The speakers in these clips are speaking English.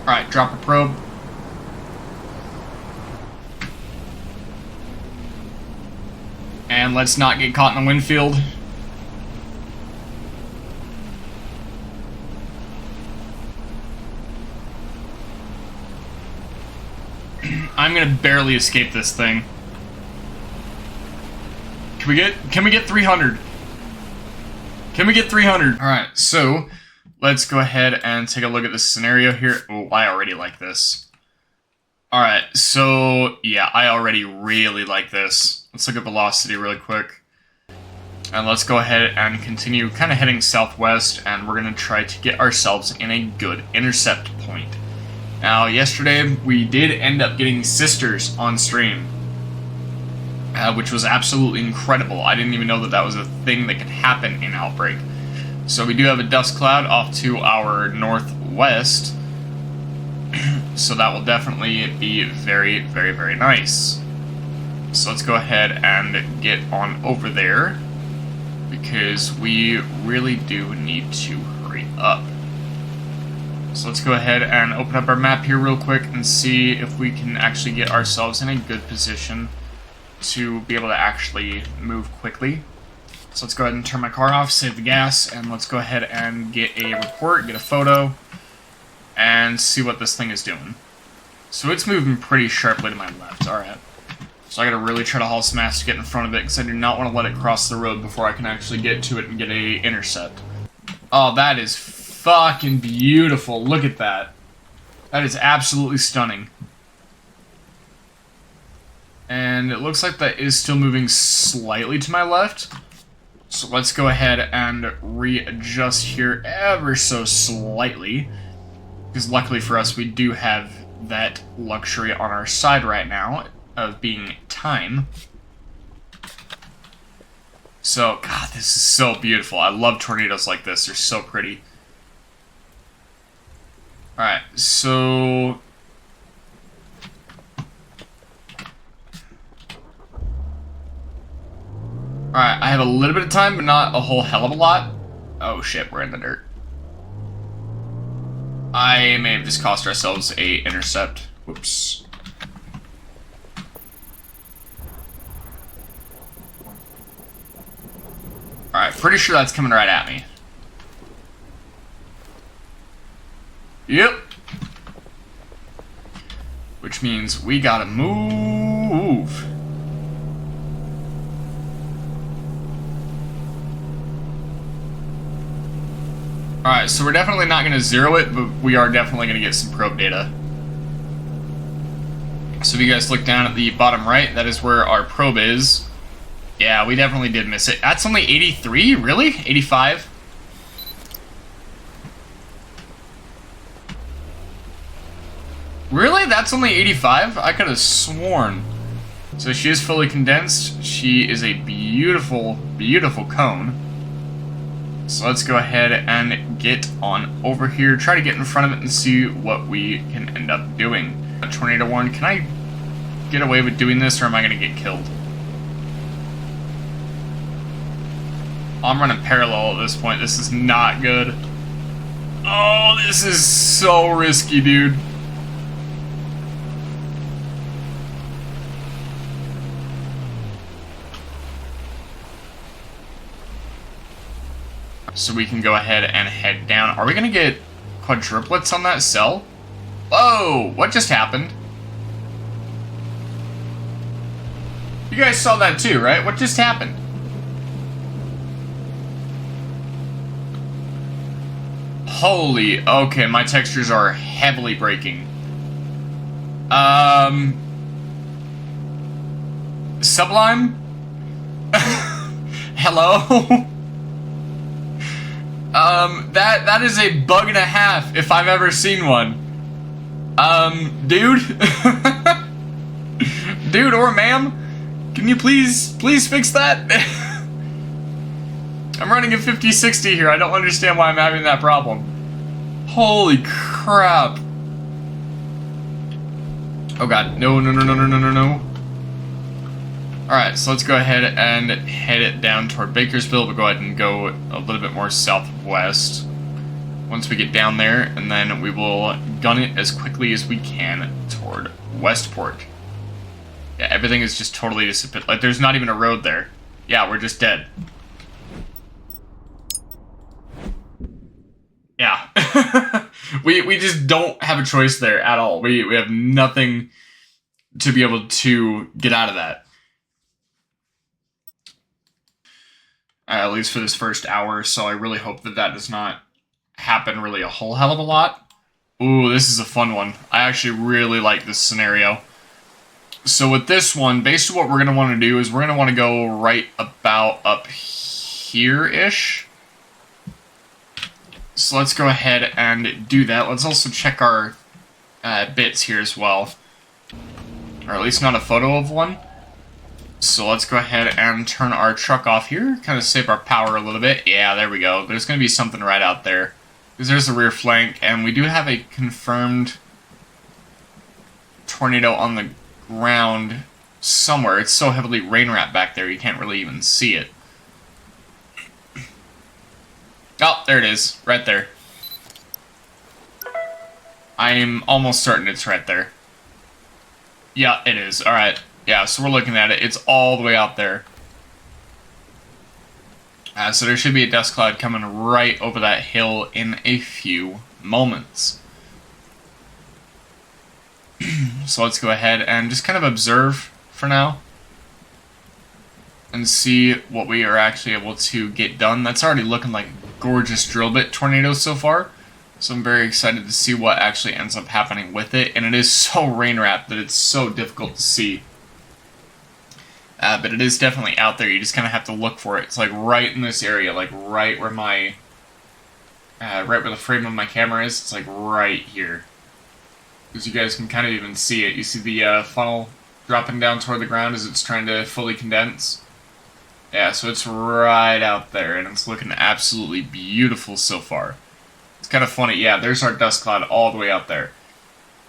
Alright, drop a probe. And let's not get caught in the wind field. I'm gonna barely escape this thing. Can we get 300? Can we get 300? Alright, so let's go ahead and take a look at this scenario here. Oh, I already like this. Alright, so yeah, I already really like this. Let's look at velocity really quick. And let's go ahead and continue kind of heading southwest, and we're going to try to get ourselves in a good intercept point. Now, yesterday we did end up getting sisters on stream, which was absolutely incredible. I didn't even know that that was a thing that could happen in Outbrk. So we do have a dust cloud off to our northwest, so that will definitely be very, very, very nice. So let's go ahead and get on over there, because we really do need to hurry up. So let's go ahead and open up our map here real quick and see if we can actually get ourselves in a good position to be able to actually move quickly. So let's go ahead and turn my car off, save the gas, and let's go ahead and get a report, get a photo, and see what this thing is doing. So it's moving pretty sharply to my left, alright. So I gotta really try to haul some ass to get in front of it, because I do not want to let it cross the road before I can actually get to it and get a intercept. Oh, that is fucking beautiful. Look at that. That is absolutely stunning. And it looks like that is still moving slightly to my left. So let's go ahead and readjust here ever so slightly, because luckily for us, we do have that luxury on our side right now of being time. So, God, this is so beautiful. I love tornadoes like this. They're so pretty. Alright, so... Alright, I have a little bit of time, but not a whole hell of a lot. Oh shit, we're in the dirt. I may have just cost ourselves a intercept. Whoops. Alright, pretty sure that's coming right at me. Yep. Which means we gotta move. Alright, so we're definitely not gonna zero it, but we are definitely gonna get some probe data. So if you guys look down at the bottom right, that is where our probe is. Yeah, we definitely did miss it. That's only 83? Really? 85? Really? That's only 85? I could have sworn. So she is fully condensed. She is a beautiful, beautiful cone. So let's go ahead and get on over here, try to get in front of it and see what we can end up doing. Tornado 1, can I get away with doing this, or am I going to get killed? I'm running parallel at this point. This is not good. Oh, this is so risky, dude. So we can go ahead and head down. Are we going to get quadruplets on that cell? Whoa, what just happened? You guys saw that too, right? What just happened? Holy, okay, my textures are heavily breaking. Sublime? Hello? That is a bug and a half, if I've ever seen one. Dude? Dude or ma'am? Can you please fix that? I'm running a 5060 here, I don't understand why I'm having that problem. Holy crap. Oh god, no. Alright, so let's go ahead and head it down toward Bakersfield. We'll go ahead and go a little bit more southwest. once we get down there, and then we will gun it as quickly as we can toward Westport. Yeah, everything is just totally disappeared. Like, there's not even a road there. Yeah, we're just dead. Yeah. we just don't have a choice there at all. We have nothing to be able to get out of that. At least for this first hour, so I really hope that that does not happen really a whole hell of a lot. Ooh, this is a fun one. I actually really like this scenario. So with this one, basically what we're going to want to do is we're going to want to go right about up here-ish. So let's go ahead and do that. Let's also check our bits here as well. Or at least not a photo of one. So let's go ahead and turn our truck off here. Kind of save our power a little bit. Yeah, there we go. There's going to be something right out there. Because there's the rear flank, and we do have a confirmed tornado on the ground somewhere. It's so heavily rain-wrapped back there, you can't really even see it. Oh, there it is. Right there. I'm almost certain it's right there. Yeah, it is. Alright. Yeah, so we're looking at it. It's all the way out there. So there should be a dust cloud coming right over that hill in a few moments. So let's go ahead and just kind of observe for now. And see what we are actually able to get done. That's already looking like a gorgeous drill bit tornado so far. So I'm very excited to see what actually ends up happening with it. And it is so rain-wrapped that it's so difficult to see. But it is definitely out there. You just kind of have to look for it. It's like right in this area, like right where my, right where the frame of my camera is. It's like right here. Because you guys can kind of even see it. You see the funnel dropping down toward the ground as it's trying to fully condense. Yeah, so it's right out there, and it's looking absolutely beautiful so far. It's kind of funny. Yeah, there's our dust cloud all the way out there.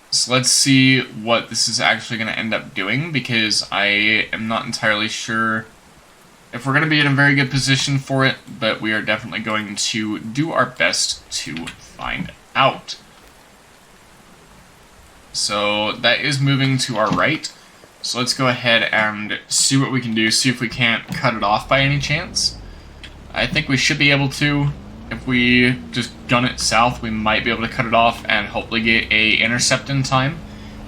So let's see what this is actually going to end up doing, because I am not entirely sure if we're going to be in a very good position for it, but we are definitely going to do our best to find out. So that is moving to our right. So let's go ahead and see what we can do, see if we can't cut it off by any chance. I think we should be able to. If we just gun it south, we might be able to cut it off and hopefully get a intercept in time.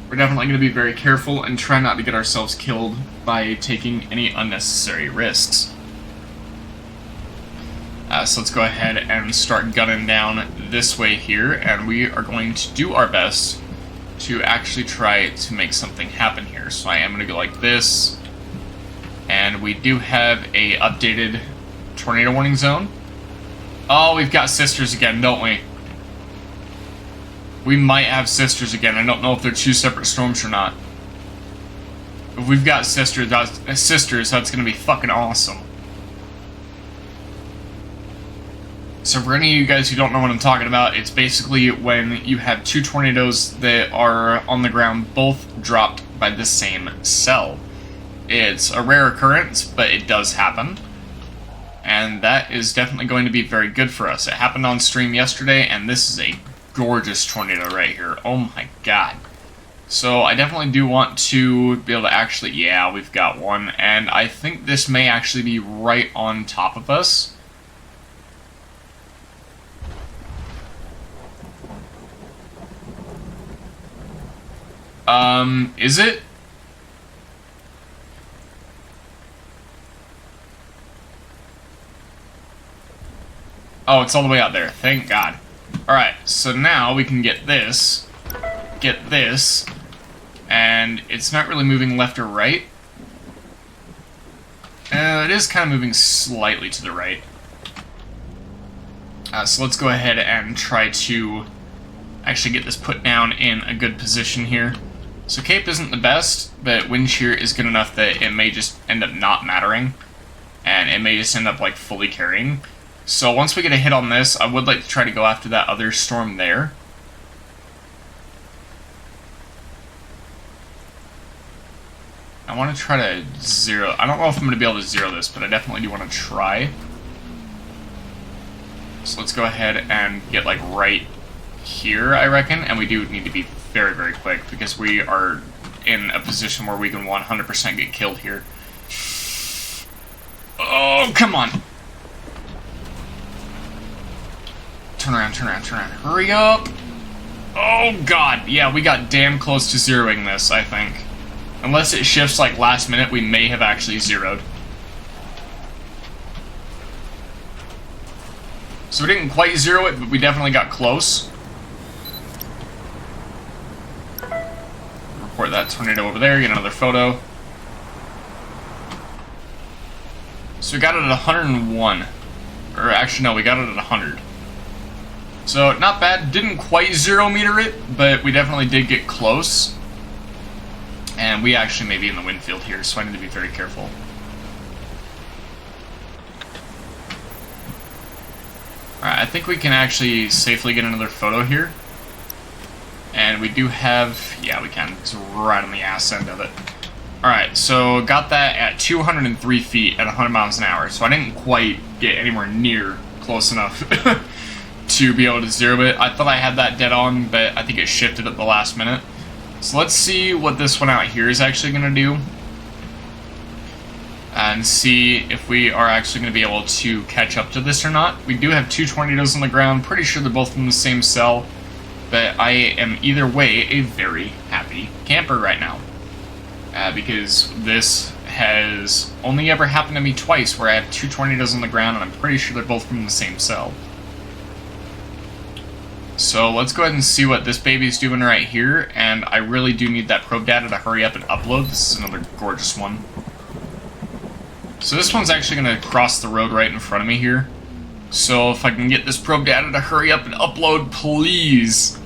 We're definitely going to be very careful and try not to get ourselves killed by taking any unnecessary risks. So let's go ahead and start gunning down this way here, and we are going to do our best to actually try to make something happen here. So I am going to go like this, and we do have a updated tornado warning zone. Oh, we've got sisters again, don't we? We might have sisters again. I don't know if they're two separate storms or not. If we've got sisters, that's going to be fucking awesome. So for any of you guys who don't know what I'm talking about, it's basically when you have two tornadoes that are on the ground, both dropped by the same cell. It's a rare occurrence, but it does happen. And that is definitely going to be very good for us. It happened on stream yesterday, and this is a gorgeous tornado right here. Oh my god. So I definitely do want to be able to actually... Yeah, we've got one. And I think this may actually be right on top of us. Is it? Oh, it's all the way out there. Thank God. Alright, so now we can get this, and it's not really moving left or right. It is kind of moving slightly to the right. So let's go ahead and try to actually get this put down in a good position here. So cape isn't the best, but wind shear is good enough that it may just end up not mattering, and it may just end up like fully carrying. So once we get a hit on this, I would like to try to go after that other storm there. I want to try to zero... I don't know if I'm going to be able to zero this, but I definitely do want to try. So let's go ahead and get like right here, I reckon, and we do need to be very, very quick because we are in a position where we can 100% get killed here. Oh, come on. Turn around, turn around, turn around. Hurry up. Oh, God. Yeah, we got damn close to zeroing this, I think. Unless it shifts like last minute, we may have actually zeroed. So we didn't quite zero it, but we definitely got close. Report that tornado over there, get another photo. So we got it at 101. Or actually, no, we got it at 100. So, not bad. Didn't quite 0 meter it, but we definitely did get close. And we actually may be in the wind field here, so I need to be very careful. Alright, I think we can actually safely get another photo here. And we do have... yeah, we can. It's right on the ass end of it. Alright, so got that at 203 feet at 100 miles an hour. So I didn't quite get anywhere near close enough to be able to zero it. I thought I had that dead on, but I think it shifted at the last minute. So let's see what this one out here is actually going to do. And see if we are actually going to be able to catch up to this or not. We do have two tornadoes on the ground. Pretty sure they're both from the same cell. But I am either way a very happy camper right now. Because this has only ever happened to me twice where I have two tornadoes on the ground and I'm pretty sure they're both from the same cell. So let's go ahead and see what this baby's doing right here. And I really do need that probe data to hurry up and upload. This is another gorgeous one. So this one's actually going to cross the road right in front of me here. So if I can get this probe data to hurry up and upload, please.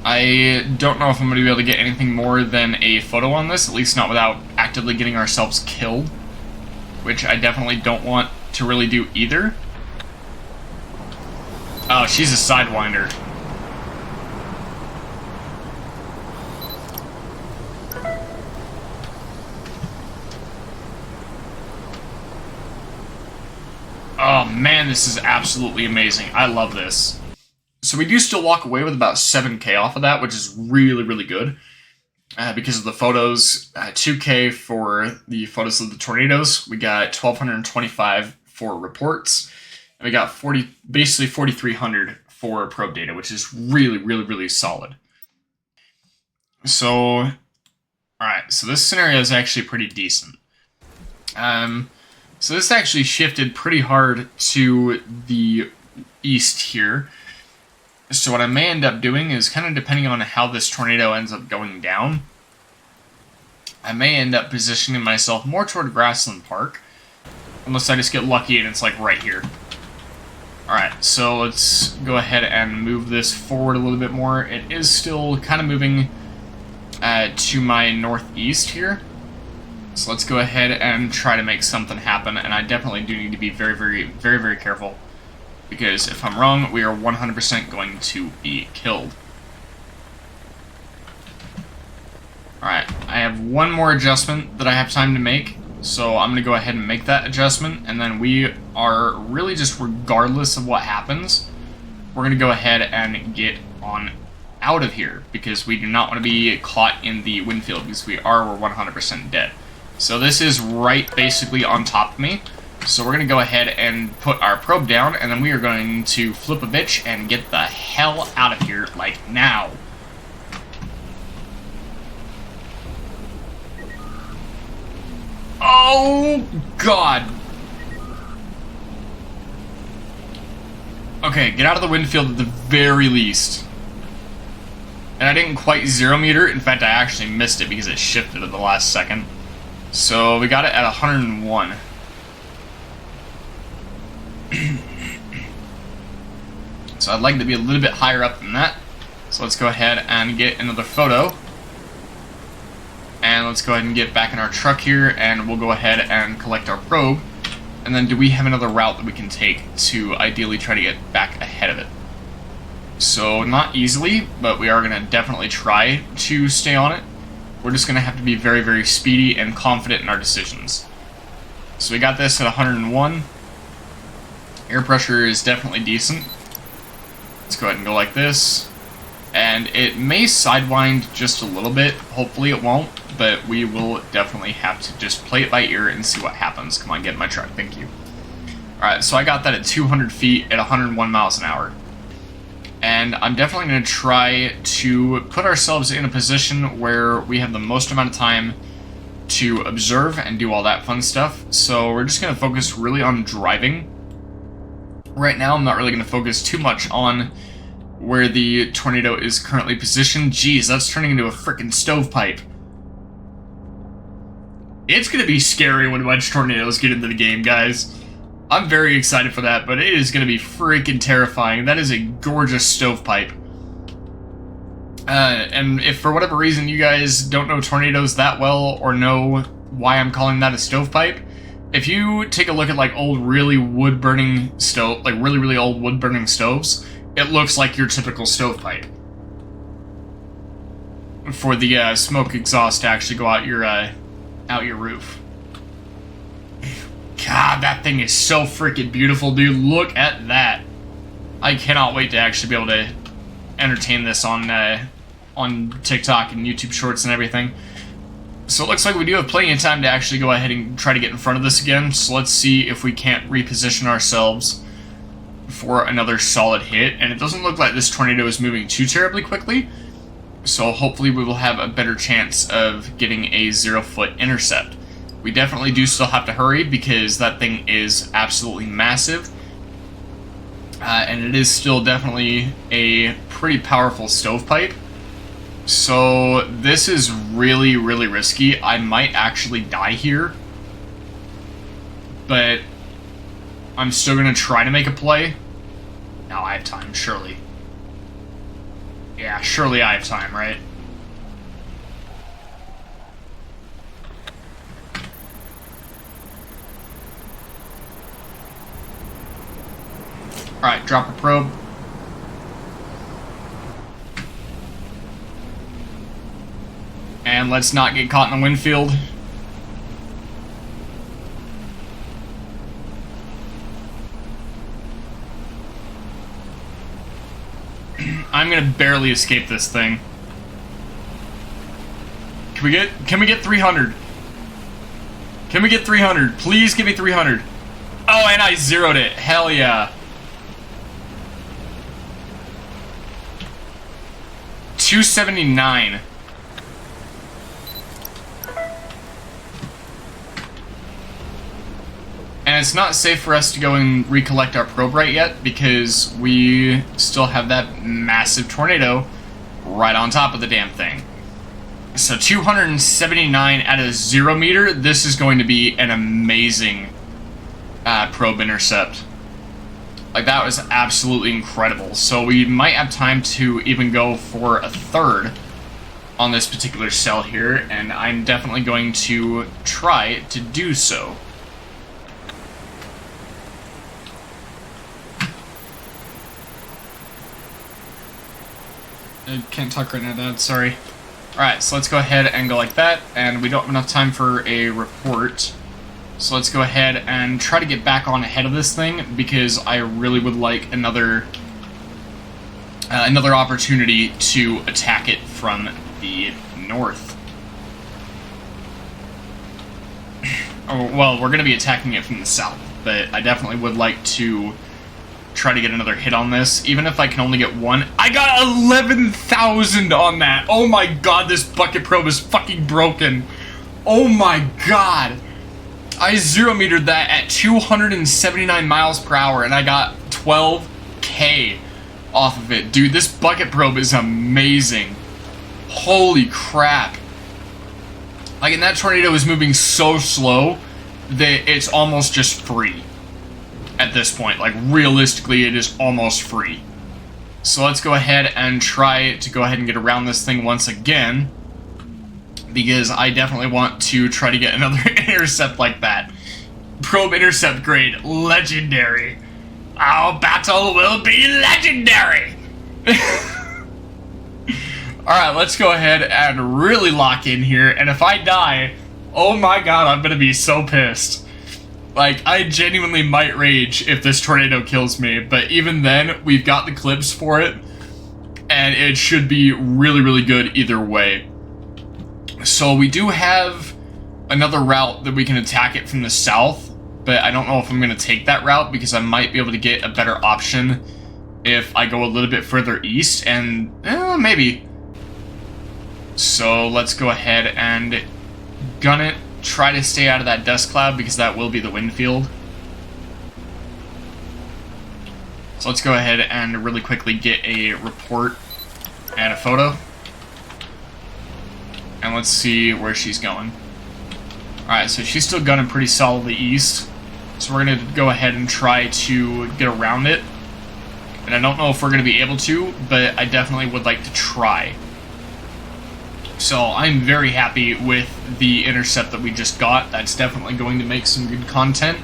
I don't know if I'm going to be able to get anything more than a photo on this, at least not without actively getting ourselves killed. Which I definitely don't want to really do either. Oh, she's a sidewinder. Oh man, this is absolutely amazing. I love this. So we do still walk away with about 7K off of that, which is really, really good. Because of the photos, 2K for the photos of the tornadoes. We got 1,225 for reports. And we got basically 4,300 for probe data, which is really, really, really solid. So, alright, so this scenario is actually pretty decent. So this actually shifted pretty hard to the east here. So what I may end up doing is, kind of depending on how this tornado ends up going down, I may end up positioning myself more toward Grassland Park, unless I just get lucky and it's like right here. Alright, so let's go ahead and move this forward a little bit more. It is still kind of moving to my northeast here. So let's go ahead and try to make something happen, and I definitely do need to be very, very, very, very careful, because if I'm wrong, we are 100% going to be killed. Alright, I have one more adjustment that I have time to make, so I'm going to go ahead and make that adjustment, and then we are really just, regardless of what happens, we're going to go ahead and get on out of here, because we do not want to be caught in the wind field, because we're 100% dead. So this is right basically on top of me. So we're going to go ahead and put our probe down, and then we are going to flip a bitch and get the hell out of here, like now. Oh, God. Okay, get out of the wind field at the very least. And I didn't quite 0 meter. In fact, I actually missed it because it shifted at the last second. So we got it at 101. So I'd like to be a little bit higher up than that. So let's go ahead and get another photo. And let's go ahead and get back in our truck here, and we'll go ahead and collect our probe. And then do we have another route that we can take to ideally try to get back ahead of it? So not easily, but we are going to definitely try to stay on it. We're just going to have to be very, very speedy and confident in our decisions. So we got this at 101. Air pressure is definitely decent. Let's go ahead and go like this. And it may sidewind just a little bit. Hopefully it won't, but we will definitely have to just play it by ear and see what happens. Come on, get in my truck. Thank you. Alright, so I got that at 200 feet at 101 miles an hour. And I'm definitely going to try to put ourselves in a position where we have the most amount of time to observe and do all that fun stuff. So we're just going to focus really on driving. Right now, I'm not really going to focus too much on where the tornado is currently positioned. Jeez, that's turning into a freaking stovepipe. It's going to be scary when wedge tornadoes get into the game, guys. I'm very excited for that, but it is going to be freaking terrifying. That is a gorgeous stovepipe. And if for whatever reason you guys don't know tornadoes that well or know why I'm calling that a stovepipe, if you take a look at like old really wood-burning stove, like really old wood-burning stoves, it looks like your typical stovepipe. For the smoke exhaust to actually go out your roof. God, that thing is so freaking beautiful, dude. Look at that. I cannot wait to actually be able to entertain this on TikTok and YouTube Shorts and everything. So it looks like we do have plenty of time to actually go ahead and try to get in front of this again. So let's see if we can't reposition ourselves for another solid hit. And it doesn't look like this tornado is moving too terribly quickly. So hopefully we will have a better chance of getting a 0-foot intercept. We definitely do still have to hurry because that thing is absolutely massive. And it is still definitely a pretty powerful stovepipe. So this is really risky. I might actually die here. But I'm still going to try to make a play. Now I have time, surely. Yeah, surely I have time, right? Alright, drop a probe. And let's not get caught in the wind field. I'm gonna barely escape this thing. Can we get 300? Can we get 300? Please give me 300. Oh, and I zeroed it. Hell yeah. 279. And it's not safe for us to go and recollect our probe right yet because we still have that massive tornado right on top of the damn thing. So 279 at a 0 meter, this is going to be an amazing probe intercept. Like, that was absolutely incredible. So we might have time to even go for a third on this particular cell here, and I'm definitely going to try to do so. I can't talk right now, Dad, sorry. Alright, so let's go ahead and go like that, and we don't have enough time for a report. So let's go ahead and try to get back on ahead of this thing, because I really would like another opportunity to attack it from the north. Oh, well, we're going to be attacking it from the south, but I definitely would like to try to get another hit on this, even if I can only get one. I got 11,000 on that! Oh my god, this bucket probe is fucking broken! Oh my god! I 0 metered that at 279 miles per hour, and I got 12K off of it. Dude, this bucket probe is amazing. Holy crap. Like, and that tornado is moving so slow that it's almost just free at this point. Like, realistically, it is almost free. So let's go ahead and try to go ahead and get around this thing once again, because I definitely want to try to get another intercept like that. Probe intercept grade, legendary. Our battle will be legendary! Alright, let's go ahead and really lock in here, and if I die, oh my god, I'm gonna be so pissed. Like, I genuinely might rage if this tornado kills me, but even then, we've got the clips for it, and it should be really, really good either way. So we do have another route that we can attack it from the south, but I don't know if I'm going to take that route because I might be able to get a better option if I go a little bit further east, and maybe. So let's go ahead and gun it. Try to stay out of that dust cloud because that will be the wind field. So let's go ahead and really quickly get a report and a photo. And let's see where she's going. Alright, so she's still gunning pretty solidly east. So we're going to go ahead and try to get around it. And I don't know if we're going to be able to, but I definitely would like to try. So I'm very happy with the Intercept that we just got. That's definitely going to make some good content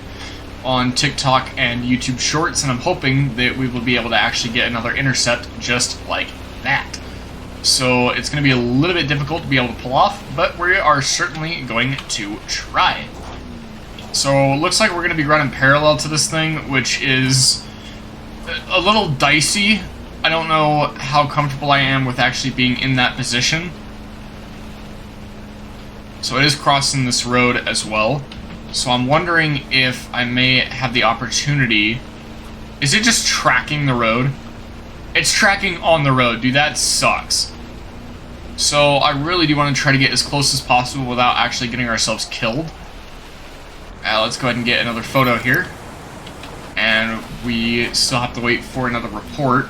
on TikTok and YouTube Shorts, and I'm hoping that we will be able to actually get another Intercept just like that. So it's going to be a little bit difficult to be able to pull off, but we are certainly going to try. So it looks like we're going to be running parallel to this thing, which is a little dicey. I don't know how comfortable I am with actually being in that position. So it is crossing this road as well. So I'm wondering if I may have the opportunity... Is it just tracking the road? It's tracking on the road, dude. That sucks. So I really do want to try to get as close as possible without actually getting ourselves killed. Let's go ahead and get another photo here. And we still have to wait for another report.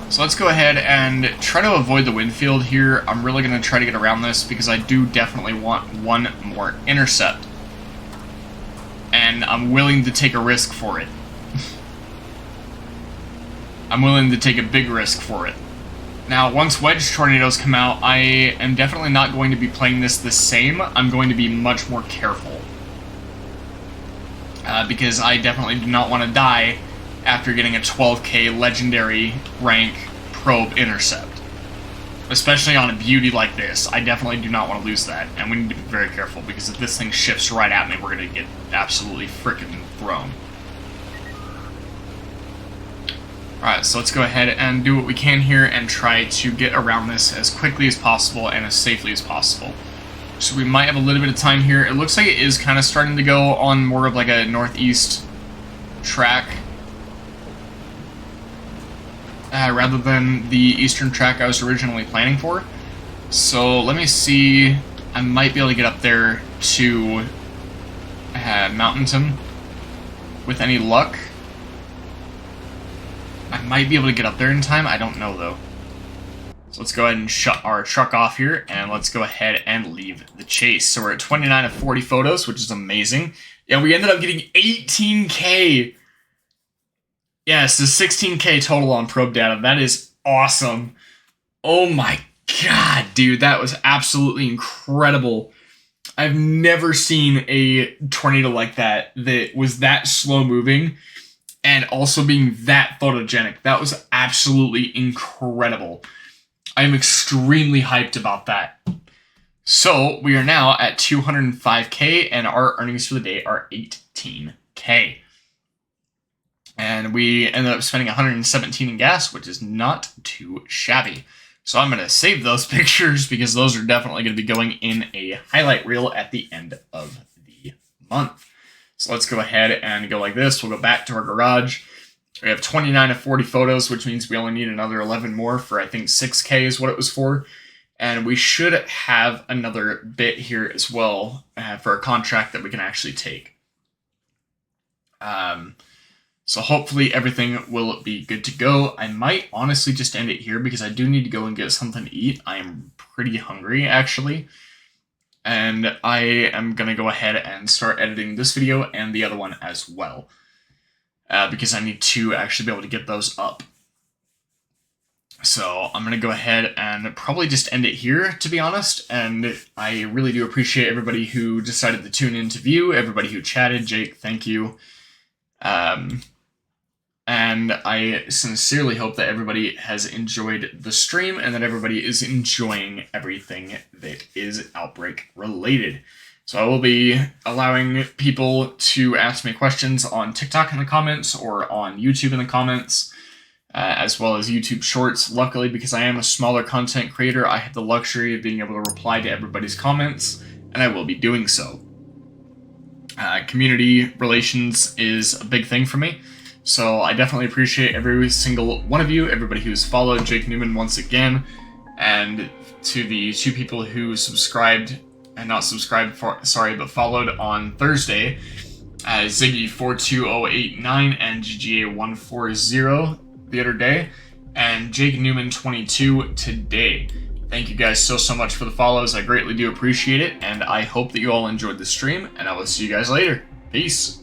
So let's go ahead and try to avoid the wind field here. I'm really going to try to get around this because I do definitely want one more Intercept. And I'm willing to take a risk for it. I'm willing to take a big risk for it. Now, once wedge tornadoes come out, I am definitely not going to be playing this the same. I'm going to be much more careful. Because I definitely do not want to die after getting a 12k legendary rank probe Intercept. Especially on a beauty like this, I definitely do not want to lose that, and we need to be very careful, because if this thing shifts right at me, we're going to get absolutely frickin' thrown. Alright, so let's go ahead and do what we can here and try to get around this as quickly as possible and as safely as possible. So we might have a little bit of time here. It looks like it is kind of starting to go on more of like a northeast track. Rather than the eastern track I was originally planning for. So let me see, I might be able to get up there to Mountainton with any luck. I might be able to get up there in time, I don't know though. So let's go ahead and shut our truck off here, and let's go ahead and leave the chase. So we're at 29 of 40 photos, which is amazing. And we ended up getting 18k. Yes, the 16k total on probe data. That is awesome. Oh my god, dude, that was absolutely incredible. I've never seen a tornado like that was that slow moving and also being that photogenic. That was absolutely incredible. I am extremely hyped about that. So we are now at 205k and our earnings for the day are 18k. And we ended up spending 117 in gas, which is not too shabby. So I'm going to save those pictures because those are definitely going to be going in a highlight reel at the end of the month. So let's go ahead and go like this. We'll go back to our garage. We have 29 of 40 photos, which means we only need another 11 more for, I think, 6k is what it was for. And we should have another bit here as well for a contract that we can actually take. So hopefully everything will be good to go. I might honestly just end it here because I do need to go and get something to eat. I am pretty hungry, actually. And I am going to go ahead and start editing this video and the other one as well. Because I need to actually be able to get those up. So I'm going to go ahead and probably just end it here, to be honest. And I really do appreciate everybody who decided to tune in to view, everybody who chatted. Jake, thank you. And I sincerely hope that everybody has enjoyed the stream and that everybody is enjoying everything that is Outbreak related. So I will be allowing people to ask me questions on TikTok in the comments or on YouTube in the comments, as well as YouTube Shorts. Luckily, because I am a smaller content creator, I have the luxury of being able to reply to everybody's comments, and I will be doing so. Community relations is a big thing for me, so I definitely appreciate every single one of you, everybody who's followed Jake Newman once again, and to the 2 people who subscribed, and not subscribed, sorry, but followed on Thursday, Ziggy42089 and GGA140 the other day, and Jake Newman 22 today. Thank you guys so much for the follows. I greatly do appreciate it, and I hope that you all enjoyed the stream, and I will see you guys later. Peace.